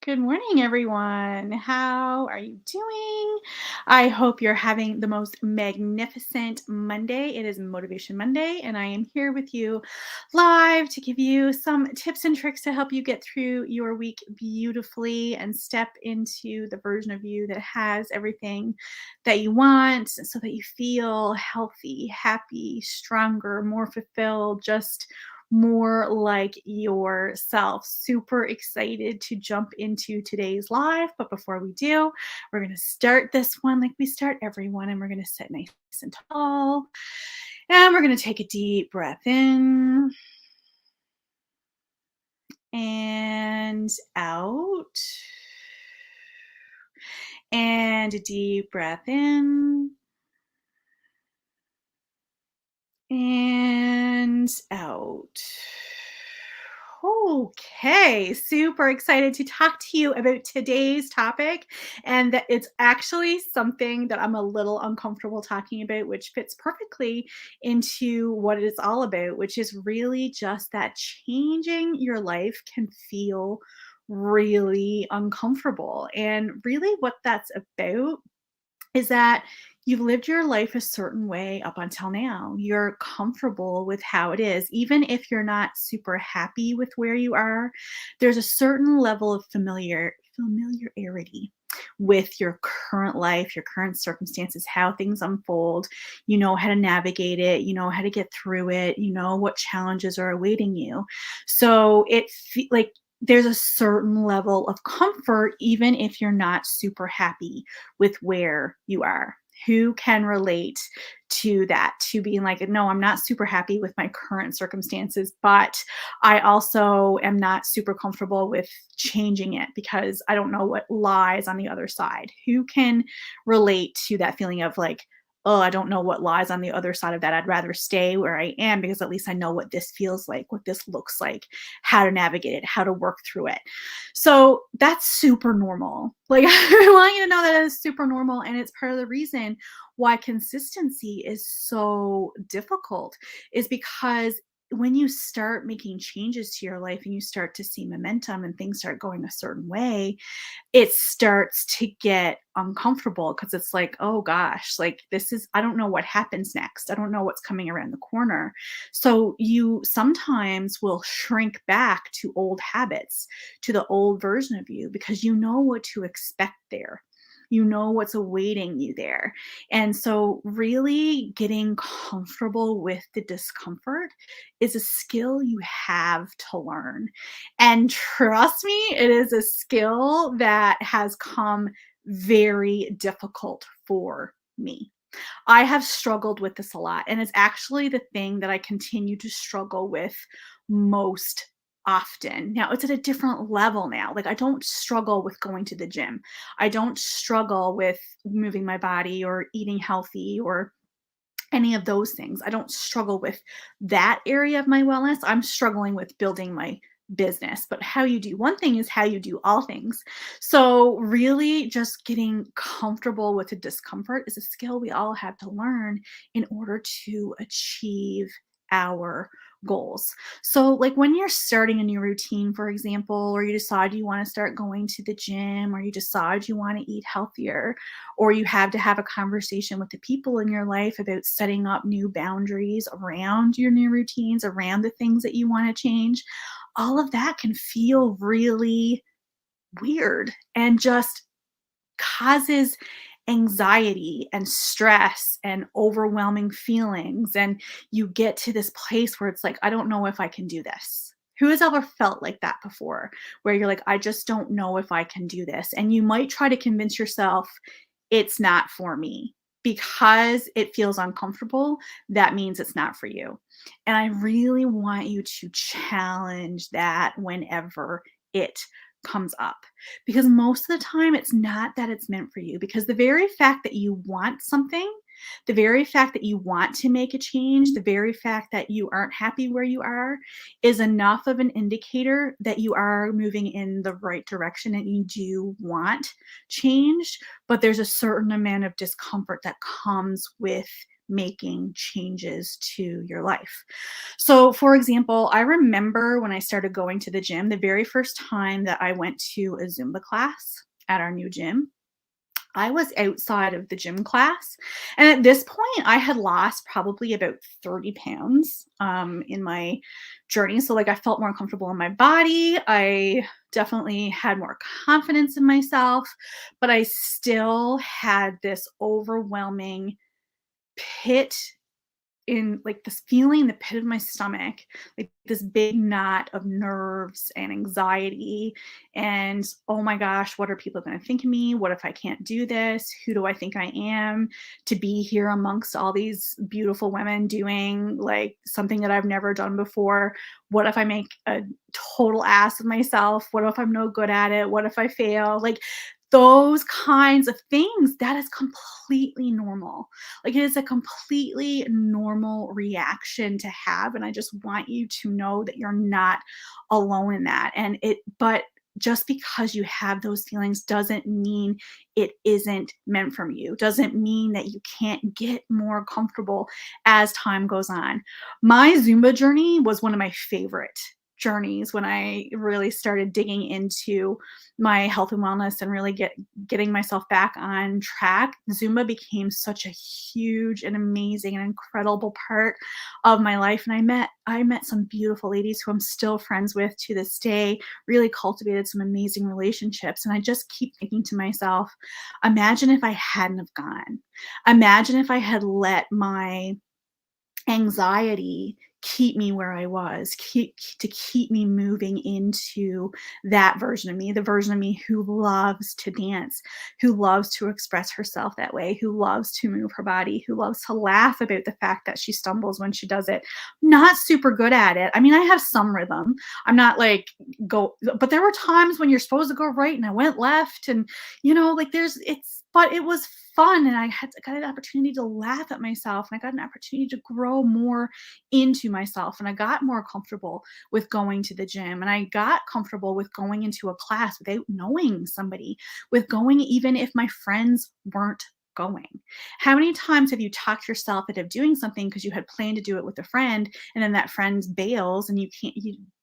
Good morning, everyone. How are you doing? I hope you're having the most magnificent Monday. It is Motivation Monday, and I am here with you live to give you some tips and tricks to help you get through your week beautifully and step into the version of you that has everything that you want so that you feel healthy, happy, stronger, more fulfilled, just more like yourself. Super excited to jump into today's live. But before we do, we're going to start this one like we start everyone, and we're going to sit nice and tall. And we're going to take a deep breath in and out. And a deep breath in and out. Okay, super excited to talk to you about today's topic, and that it's actually something that I'm a little uncomfortable talking about, which fits perfectly into what it's all about, which is really just that changing your life can feel really uncomfortable. And really, what that's about is that you've lived your life a certain way up until now. You're comfortable with how it is. Even if you're not super happy with where you are, there's a certain level of familiarity with your current life, your current circumstances, how things unfold. You know how to navigate it, you know how to get through it, you know what challenges are awaiting you. So like there's a certain level of comfort even if you're not super happy with where you are. Who can relate to that? To being like, no, I'm not super happy with my current circumstances, but I also am not super comfortable with changing it because I don't know what lies on the other side. Who can relate to that feeling of like, oh, I don't know what lies on the other side of that. I'd rather stay where I am because at least I know what this feels like, what this looks like, how to navigate it, how to work through it. So that's super normal. Like, I want you to know that is super normal. And it's part of the reason why consistency is so difficult, is because when you start making changes to your life and you start to see momentum and things start going a certain way, it starts to get uncomfortable because it's like, oh gosh, like this is, I don't know what happens next. I don't know what's coming around the corner. So you sometimes will shrink back to old habits, to the old version of you, because you know what to expect there. You know what's awaiting you there. And so, really getting comfortable with the discomfort is a skill you have to learn. And trust me, it is a skill that has come very difficult for me. I have struggled with this a lot, and it's actually the thing that I continue to struggle with most often. Now, it's at a different level now. Like, I don't struggle with going to the gym. I don't struggle with moving my body or eating healthy or any of those things. I don't struggle with that area of my wellness. I'm struggling with building my business. But how you do one thing is how you do all things. So, really, just getting comfortable with the discomfort is a skill we all have to learn in order to achieve our goals. So, like when you're starting a new routine, for example, or you decide you want to start going to the gym, or you decide you want to eat healthier, or you have to have a conversation with the people in your life about setting up new boundaries around your new routines, around the things that you want to change, all of that can feel really weird and just causes anxiety and stress and overwhelming feelings. And you get to this place where it's like, I don't know if I can do this. Who has ever felt like that before, where you're like, I just don't know if I can do this? And you might try to convince yourself it's not for me because it feels uncomfortable. That means it's not for you. And I really want you to challenge that whenever it comes up, because most of the time it's not that it's meant for you, because the very fact that you want something, the very fact that you want to make a change, the very fact that you aren't happy where you are is enough of an indicator that you are moving in the right direction and you do want change. But there's a certain amount of discomfort that comes with making changes to your life. So, for example, I remember when I started going to the gym, the very first time that I went to a Zumba class at our new gym, I was outside of the gym class. And at this point, I had lost probably about 30 pounds in my journey. So, like, I felt more comfortable in my body. I definitely had more confidence in myself, but I still had this overwhelming pit in like this feeling in the pit of my stomach, like this big knot of nerves and anxiety. And oh my gosh, what are people going to think of me? What if I can't do this? Who do I think I am to be here amongst all these beautiful women doing like something that I've never done before? What if I make a total ass of myself? What if I'm no good at it? What if I fail? Like those kinds of things, that is completely normal. Like, it is a completely normal reaction to have, and I just want you to know that you're not alone in that, but just because you have those feelings doesn't mean it isn't meant for you, doesn't mean that you can't get more comfortable as time goes on. My Zumba journey was one of my favorite journeys when I really started digging into my health and wellness and really getting myself back on track. Zumba became such a huge and amazing and incredible part of my life. And I met some beautiful ladies who I'm still friends with to this day, really cultivated some amazing relationships. And I just keep thinking to myself, imagine if I hadn't have gone. Imagine if I had let my anxiety keep me where I was, keep me moving into that version of me, the version of me who loves to dance, who loves to express herself that way, who loves to move her body, who loves to laugh about the fact that she stumbles when she does it. Not super good at it. I mean, I have some rhythm. I'm not like go, but there were times when you're supposed to go right and I went left, and like but it was fun, and got an opportunity to laugh at myself, and I got an opportunity to grow more into myself, and I got more comfortable with going to the gym, and I got comfortable with going into a class without knowing somebody, with going even if my friends weren't going. How many times have you talked yourself out of doing something because you had planned to do it with a friend, and then that friend bails and you can't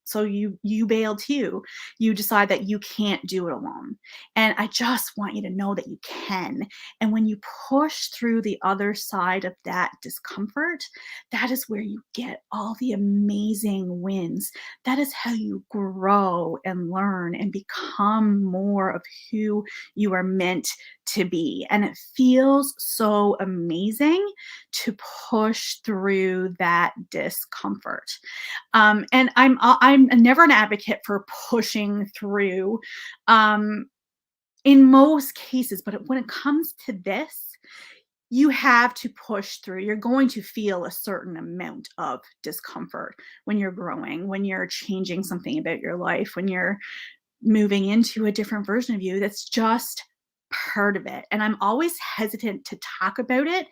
so you bail too. You decide that you can't do it alone. And I just want you to know that you can. And when you push through the other side of that discomfort, that is where you get all the amazing wins. That is how you grow and learn and become more of who you are meant to be. And it feels so amazing to push through that discomfort. And I'm never an advocate for pushing through. In most cases, but when it comes to this, you have to push through. You're going to feel a certain amount of discomfort when you're growing, when you're changing something about your life, when you're moving into a different version of you. That's just part of it. And I'm always hesitant to talk about it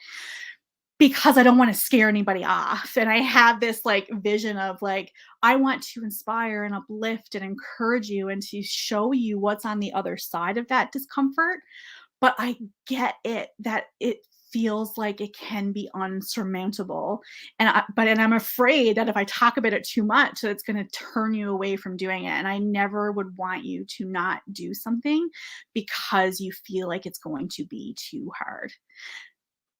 because I don't want to scare anybody off. And I have this like vision of like, I want to inspire and uplift and encourage you and to show you what's on the other side of that discomfort. But I get it that it feels like it can be unsurmountable. And I'm afraid that if I talk about it too much, that it's going to turn you away from doing it. And I never would want you to not do something because you feel like it's going to be too hard.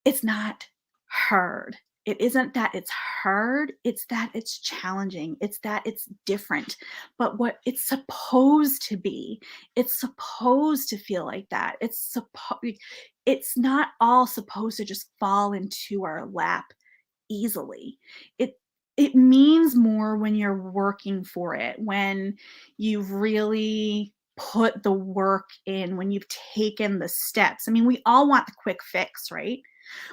It's not hard. It isn't that it's hard, it's that it's challenging, it's that it's different. But what it's supposed to be, it's supposed to feel like that. It's not all supposed to just fall into our lap easily. It it means more when you're working for it, when you've really put the work in, when you've taken the steps. I mean, we all want the quick fix, right?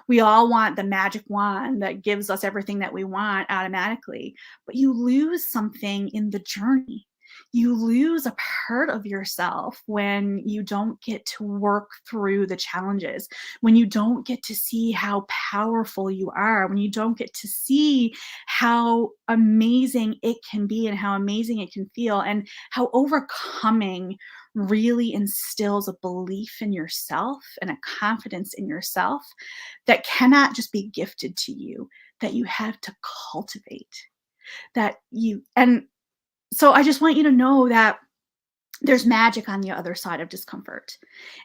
We all want the magic wand that gives us everything that we want automatically, but you lose something in the journey. you lose a part of yourself when you don't get to work through the challenges, when you don't get to see how powerful you are, when you don't get to see how amazing it can be and how amazing it can feel, and how overcoming really instills a belief in yourself and a confidence in yourself that cannot just be gifted to you, that you have to cultivate. That you and so I just want you to know that there's magic on the other side of discomfort.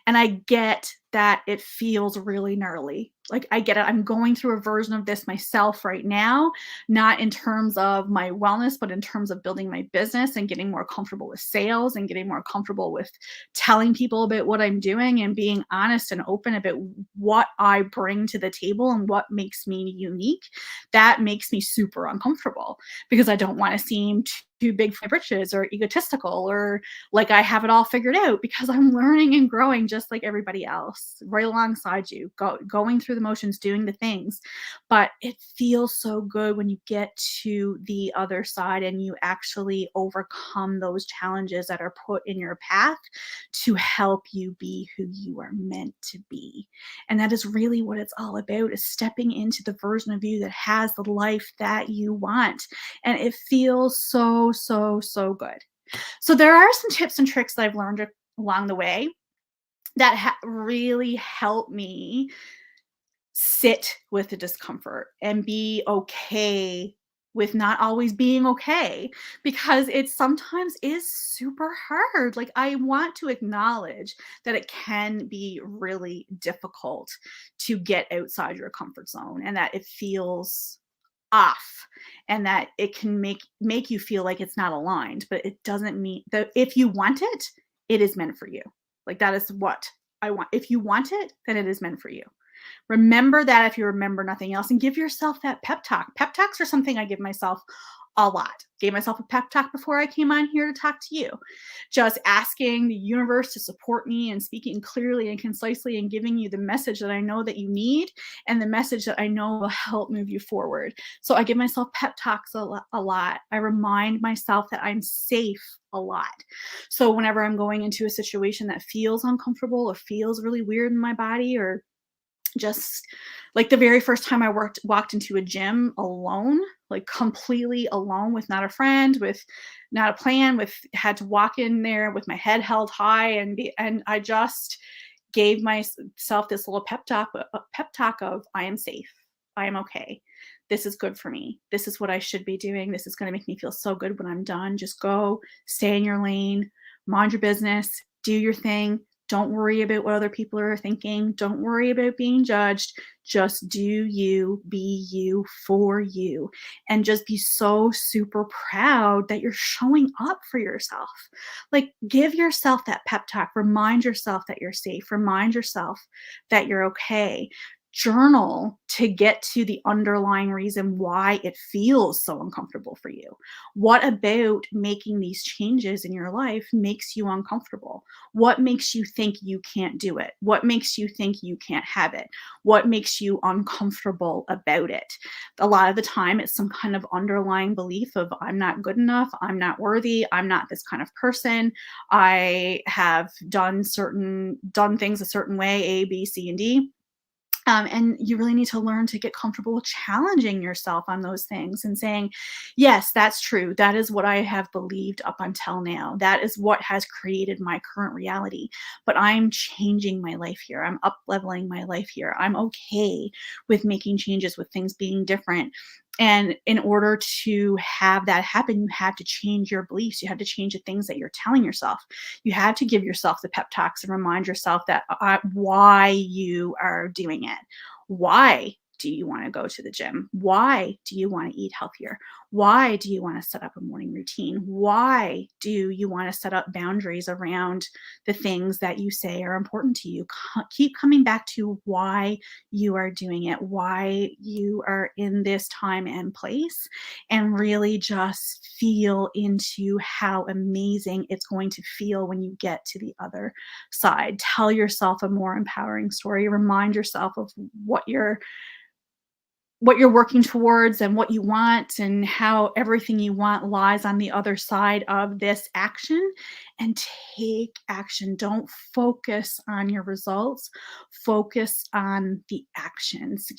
And I get that it feels really gnarly. Like, I get it. I'm going through a version of this myself right now, not in terms of my wellness, but in terms of building my business and getting more comfortable with sales and getting more comfortable with telling people about what I'm doing and being honest and open about what I bring to the table and what makes me unique. That makes me super uncomfortable because I don't want to seem too big for my britches or egotistical or like I have it all figured out, because I'm learning and growing just like everybody else, right alongside you, going through the motions, doing the things. But it feels so good when you get to the other side and you actually overcome those challenges that are put in your path to help you be who you are meant to be. And that is really what it's all about, is stepping into the version of you that has the life that you want. And it feels so, so, so good. So there are some tips and tricks that I've learned along the way that really help me sit with the discomfort and be okay with not always being okay, because it sometimes is super hard. Like, I want to acknowledge that it can be really difficult to get outside your comfort zone and that it feels off and that it can make you feel like it's not aligned, but it doesn't mean that if you want it, it is meant for you. Like, that is what I want. If you want it, then it is meant for you. Remember that if you remember nothing else, and give yourself that pep talk. Pep talks are something I give myself a lot. Gave myself a pep talk before I came on here to talk to you. Just asking the universe to support me and speaking clearly and concisely and giving you the message that I know that you need and the message that I know will help move you forward. So I give myself pep talks a lot. I remind myself that I'm safe a lot. So whenever I'm going into a situation that feels uncomfortable or feels really weird in my body, or just like the very first time I walked into a gym alone, like completely alone, with not a friend, with not a plan, with had to walk in there with my head held high and I just gave myself this little pep talk of, I am safe. I am okay. This is good for me. This is what I should be doing. This is going to make me feel so good when I'm done. Just go, stay in your lane, mind your business, do your thing. Don't worry about what other people are thinking. Don't worry about being judged. Just do you, be you for you, and just be so super proud that you're showing up for yourself. Like, give yourself that pep talk. Remind yourself that you're safe. Remind yourself that you're okay. Journal to get to the underlying reason why it feels so uncomfortable for you. What about making these changes in your life makes you uncomfortable? What makes you think you can't do it? What makes you think you can't have it? What makes you uncomfortable about it? A lot of the time, it's some kind of underlying belief of, I'm not good enough, I'm not worthy, I'm not this kind of person, I have done things a certain way, A, B, C, and D. And you really need to learn to get comfortable with challenging yourself on those things and saying, yes, that's true. That is what I have believed up until now. That is what has created my current reality. But I'm changing my life here. I'm up leveling my life here. I'm okay with making changes, with things being different. And in order to have that happen, you have to change your beliefs. You have to change the things that you're telling yourself. You have to give yourself the pep talks and remind yourself that why you are doing it. Why do you want to go to the gym? Why do you want to eat healthier? Why do you want to set up a morning routine? Why do you want to set up boundaries around the things that you say are important to you? Keep coming back to why you are doing it, why you are in this time and place, and really just feel into how amazing it's going to feel when you get to the other side. Tell yourself a more empowering story. Remind yourself of what you're working towards and what you want and how everything you want lies on the other side of this action, and take action. Don't focus on your results. Focus on the actions.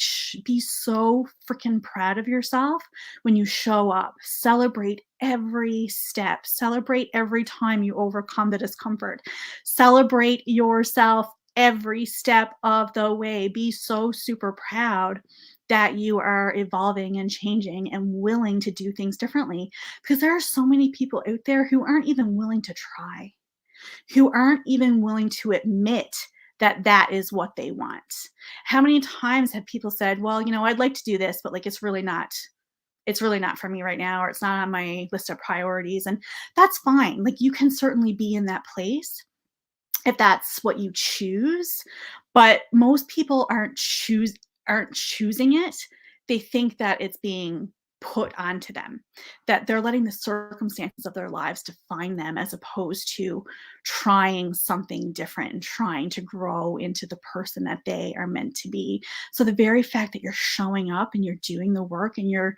Be so freaking proud of yourself when you show up. Celebrate every step. Celebrate every time you overcome the discomfort. Celebrate yourself every step of the way. Be so super proud that you are evolving and changing and willing to do things differently, because there are so many people out there who aren't even willing to try, who aren't even willing to admit that that is what they want. How many times have people said, well, I'd like to do this, but like it's really not for me right now, or it's not on my list of priorities. And that's fine. Like, you can certainly be in that place if that's what you choose, but most people aren't choosing it. They think that it's being put onto them, that they're letting the circumstances of their lives define them, as opposed to trying something different and trying to grow into the person that they are meant to be. So the very fact that you're showing up and you're doing the work and you're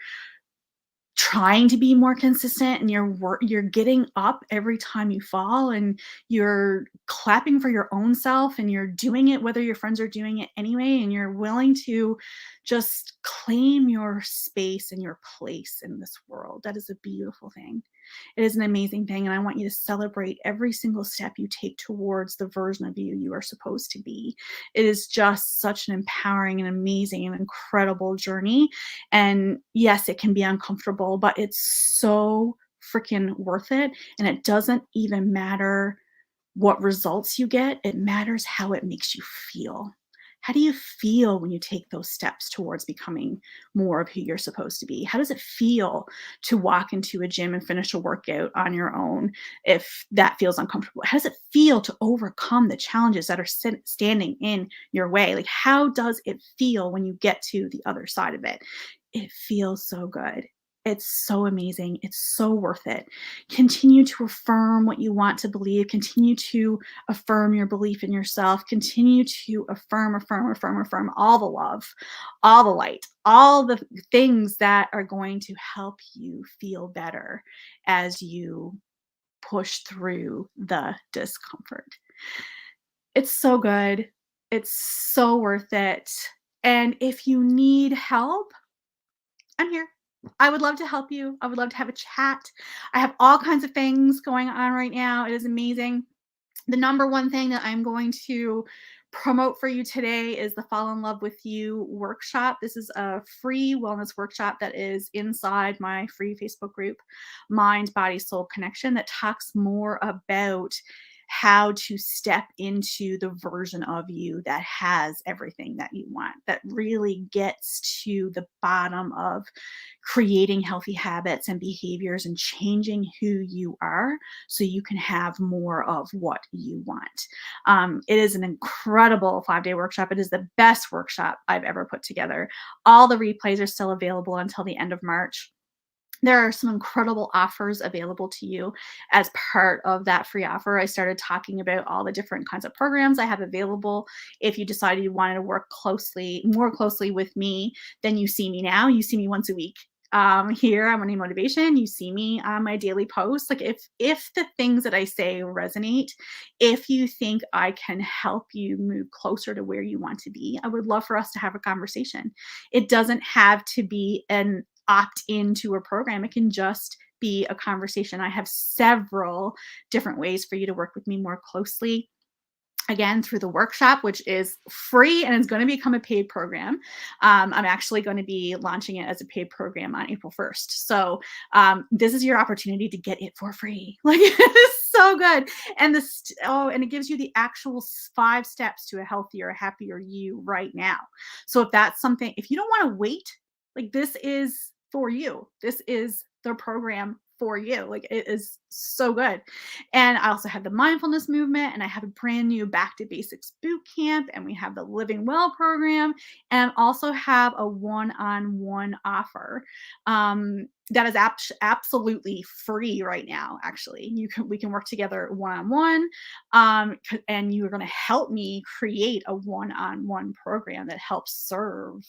trying to be more consistent, and you're getting up every time you fall, and you're clapping for your own self, and you're doing it whether your friends are doing it anyway, and you're willing to just claim your space and your place in this world. That is a beautiful thing. It is an amazing thing, and I want you to celebrate every single step you take towards the version of you are supposed to be. It is just such an empowering and amazing and incredible journey. And yes, it can be uncomfortable, but it's so freaking worth it. And it doesn't even matter what results you get, it matters how it makes you feel. How do you feel when you take those steps towards becoming more of who you're supposed to be? How does it feel to walk into a gym and finish a workout on your own if that feels uncomfortable? How does it feel to overcome the challenges that are standing in your way? Like, how does it feel when you get to the other side of it? It feels so good. It's so amazing. It's so worth it. Continue to affirm what you want to believe. Continue to affirm your belief in yourself. Continue to affirm all the love, all the light, all the things that are going to help you feel better as you push through the discomfort. It's so good. It's so worth it. And if you need help, I'm here. I would love to help you. I would love to have a chat. I have all kinds of things going on right now. It is amazing. The number one thing that I'm going to promote for you today is the Fall in Love with You workshop. This is a free wellness workshop that is inside my free Facebook group, Mind, Body, Soul Connection, that talks more about how to step into the version of you that has everything that you want, that really gets to the bottom of creating healthy habits and behaviors and changing who you are so you can have more of what you want. It is an incredible 5-day workshop. It is the best workshop I've ever put together. All the replays are still available until the end of March. There are some incredible offers available to you as part of that free offer. I started talking about all the different kinds of programs I have available. If you decided you wanted to work more closely with me than you see me now, you see me once a week. Here on Money Motivation, you see me on my daily posts. Like, if the things that I say resonate, if you think I can help you move closer to where you want to be, I would love for us to have a conversation. It doesn't have to be an opt into a program. It can just be a conversation. I have several different ways for you to work with me more closely. Again, through the workshop, which is free and is going to become a paid program. I'm actually going to be launching it as a paid program on April 1st. So this is your opportunity to get it for free. Like, it is so good. And and it gives you the actual 5 steps to a healthier, happier you right now. So if that's something, if you don't want to wait, like, this is for you. This is the program for you. Like, it is so good. And I also have the mindfulness movement, and I have a brand new Back to Basics boot camp, and we have the Living Well program, and also have a one-on-one offer that is absolutely free right now. Actually, we can work together one-on-one, and you are going to help me create a one-on-one program that helps serve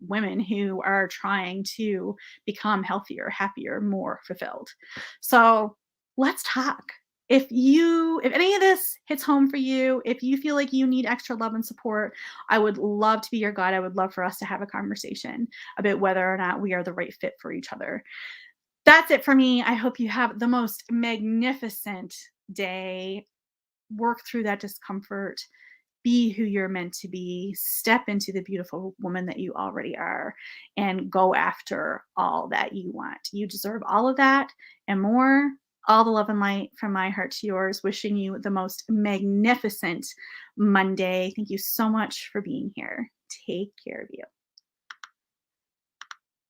women who are trying to become healthier, happier, more fulfilled. So let's talk. If any of this hits home for you, if you feel like you need extra love and support, I would love to be your guide. I would love for us to have a conversation about whether or not we are the right fit for each other. That's it for me. I hope you have the most magnificent day. Work through that discomfort. Be who you're meant to be. Step into the beautiful woman that you already are and go after all that you want. You deserve all of that and more. All the love and light from my heart to yours. Wishing you the most magnificent Monday. Thank you so much for being here. Take care of you.